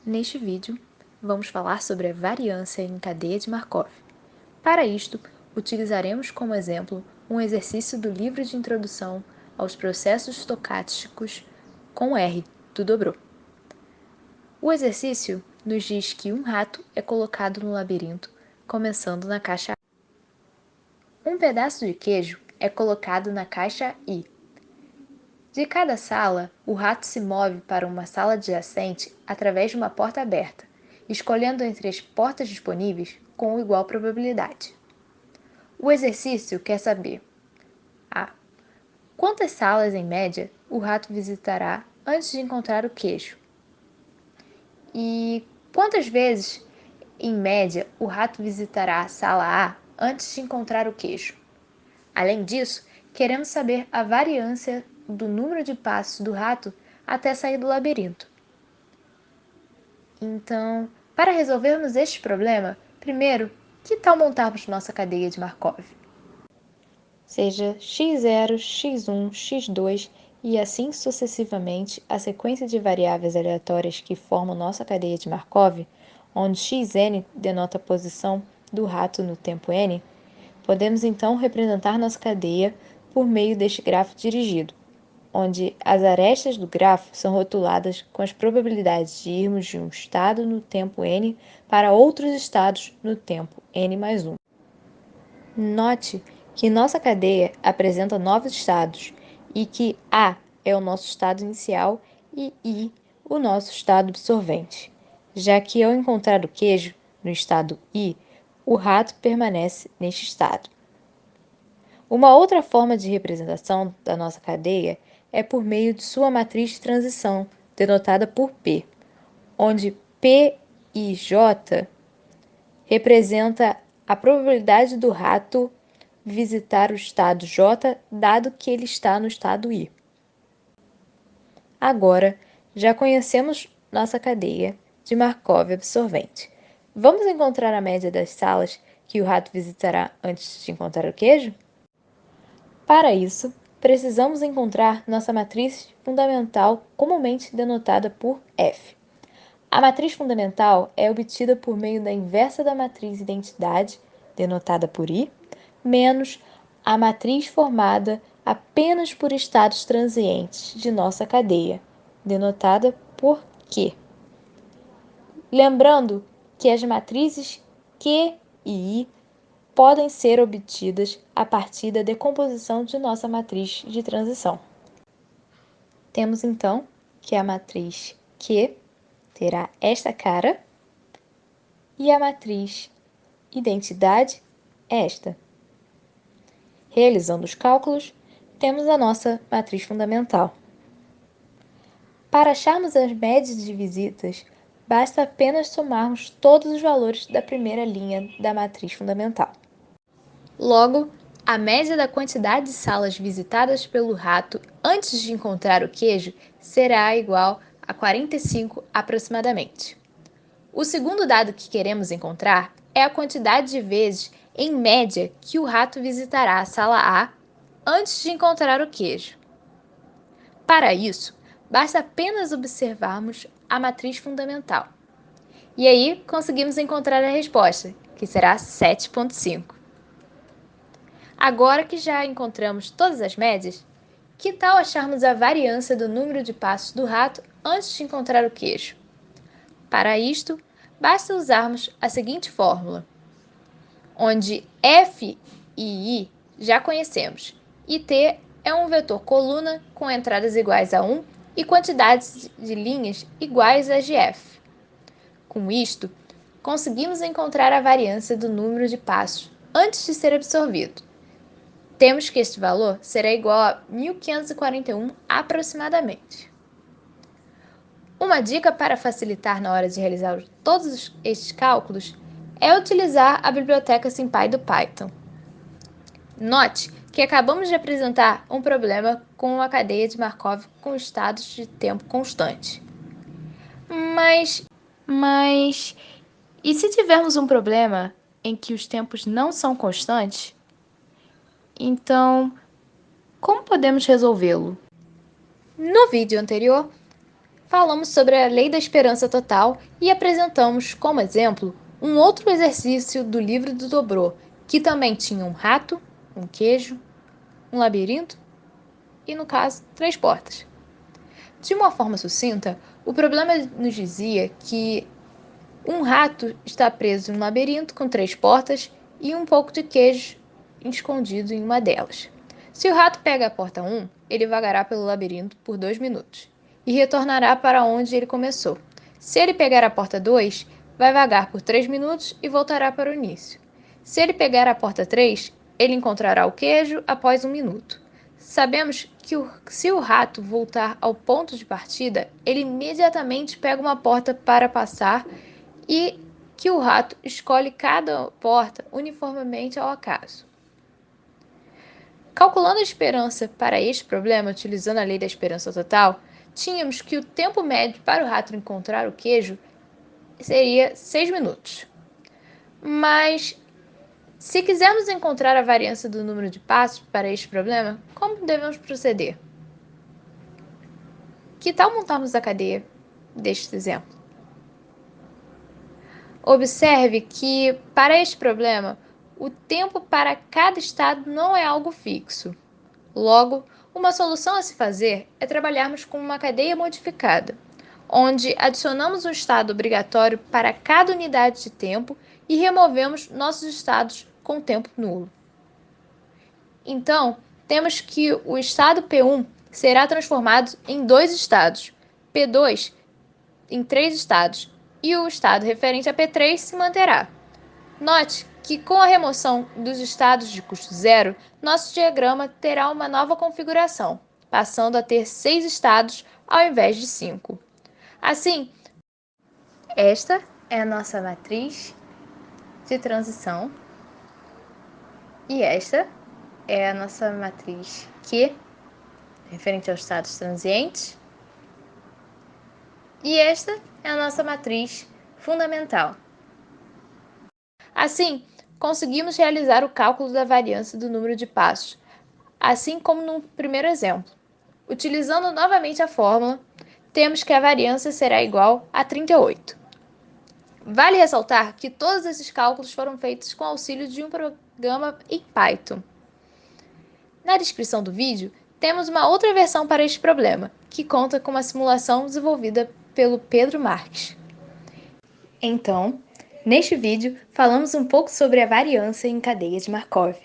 Neste vídeo, vamos falar sobre a variância em cadeia de Markov. Para isto, utilizaremos como exemplo um exercício do livro de introdução aos processos estocásticos com R do Dobrô. O exercício nos diz que um rato é colocado no labirinto, começando na caixa A. Um pedaço de queijo é colocado na caixa I. De cada sala, o rato se move para uma sala adjacente através de uma porta aberta, escolhendo entre as portas disponíveis com igual probabilidade. O exercício quer saber: a. Quantas salas, em média, o rato visitará antes de encontrar o queijo? E quantas vezes, em média, o rato visitará a sala A antes de encontrar o queijo? Além disso, queremos saber a variância do número de passos do rato até sair do labirinto. Então, para resolvermos este problema, primeiro, que tal montarmos nossa cadeia de Markov? Seja x0, x1, x2 e assim sucessivamente a sequência de variáveis aleatórias que formam nossa cadeia de Markov, onde xn denota a posição do rato no tempo n, podemos então representar nossa cadeia por meio deste grafo dirigido, onde as arestas do grafo são rotuladas com as probabilidades de irmos de um estado no tempo n para outros estados no tempo n mais 1. Note que nossa cadeia apresenta novos estados e que A é o nosso estado inicial e I o nosso estado absorvente, já que ao encontrar o queijo no estado I, o rato permanece neste estado. Uma outra forma de representação da nossa cadeia é por meio de sua matriz de transição, denotada por P, onde P e J representa a probabilidade do rato visitar o estado J, dado que ele está no estado I. Agora, já conhecemos nossa cadeia de Markov absorvente. Vamos encontrar a média das salas que o rato visitará antes de encontrar o queijo? Para isso, precisamos encontrar nossa matriz fundamental, comumente denotada por F. A matriz fundamental é obtida por meio da inversa da matriz identidade, denotada por I, menos a matriz formada apenas por estados transientes de nossa cadeia, denotada por Q. Lembrando que as matrizes Q e I podem ser obtidas a partir da decomposição de nossa matriz de transição. Temos então que a matriz Q terá esta cara e a matriz identidade esta. Realizando os cálculos, temos a nossa matriz fundamental. Para acharmos as médias de visitas, basta apenas somarmos todos os valores da primeira linha da matriz fundamental. Logo, a média da quantidade de salas visitadas pelo rato antes de encontrar o queijo será igual a 45 aproximadamente. O segundo dado que queremos encontrar é a quantidade de vezes, em média, que o rato visitará a sala A antes de encontrar o queijo. Para isso, basta apenas observarmos a matriz fundamental. E aí conseguimos encontrar a resposta, que será 7,5. Agora que já encontramos todas as médias, que tal acharmos a variância do número de passos do rato antes de encontrar o queijo? Para isto, basta usarmos a seguinte fórmula, onde f e i já conhecemos, e t é um vetor coluna com entradas iguais a 1 e quantidades de linhas iguais a de f. Com isto, conseguimos encontrar a variância do número de passos antes de ser absorvido. Temos que este valor será igual a 1541 aproximadamente. Uma dica para facilitar na hora de realizar todos estes cálculos é utilizar a biblioteca SymPy do Python. Note que acabamos de apresentar um problema com uma cadeia de Markov com estados de tempo constante. Mas e se tivermos um problema em que os tempos não são constantes? Então, como podemos resolvê-lo? No vídeo anterior, falamos sobre a lei da esperança total e apresentamos como exemplo um outro exercício do livro do Dobrô, que também tinha um rato, um queijo, um labirinto e, no caso, 3 portas. De uma forma sucinta, o problema nos dizia que um rato está preso em um labirinto com 3 portas e um pouco de queijo escondido em uma delas. Se o rato pega a porta 1, ele vagará pelo labirinto por 2 minutos e retornará para onde ele começou. Se ele pegar a porta 2, vai vagar por 3 minutos e voltará para o início. Se ele pegar a porta 3, ele encontrará o queijo após 1 minuto. Sabemos que se o rato voltar ao ponto de partida, ele imediatamente pega uma porta para passar e que o rato escolhe cada porta uniformemente ao acaso. Calculando a esperança para este problema, utilizando a lei da esperança total, tínhamos que o tempo médio para o rato encontrar o queijo seria 6 minutos. Mas, se quisermos encontrar a variância do número de passos para este problema, como devemos proceder? Que tal montarmos a cadeia deste exemplo? Observe que, para este problema, o tempo para cada estado não é algo fixo. Logo, uma solução a se fazer é trabalharmos com uma cadeia modificada, onde adicionamos um estado obrigatório para cada unidade de tempo e removemos nossos estados com tempo nulo. Então, temos que o estado P1 será transformado em 2 estados, P2 em 3 estados, e o estado referente a P3 se manterá. Note que, com a remoção dos estados de custo zero, nosso diagrama terá uma nova configuração, passando a ter 6 estados ao invés de 5. Assim, esta é a nossa matriz de transição e esta é a nossa matriz Q, referente aos estados transientes, e esta é a nossa matriz fundamental. Assim, conseguimos realizar o cálculo da variância do número de passos, assim como no primeiro exemplo. Utilizando novamente a fórmula, temos que a variância será igual a 38. Vale ressaltar que todos esses cálculos foram feitos com auxílio de um programa em Python. Na descrição do vídeo, temos uma outra versão para este problema, que conta com uma simulação desenvolvida pelo Pedro Marques. Então, neste vídeo, falamos um pouco sobre a variância em cadeia de Markov.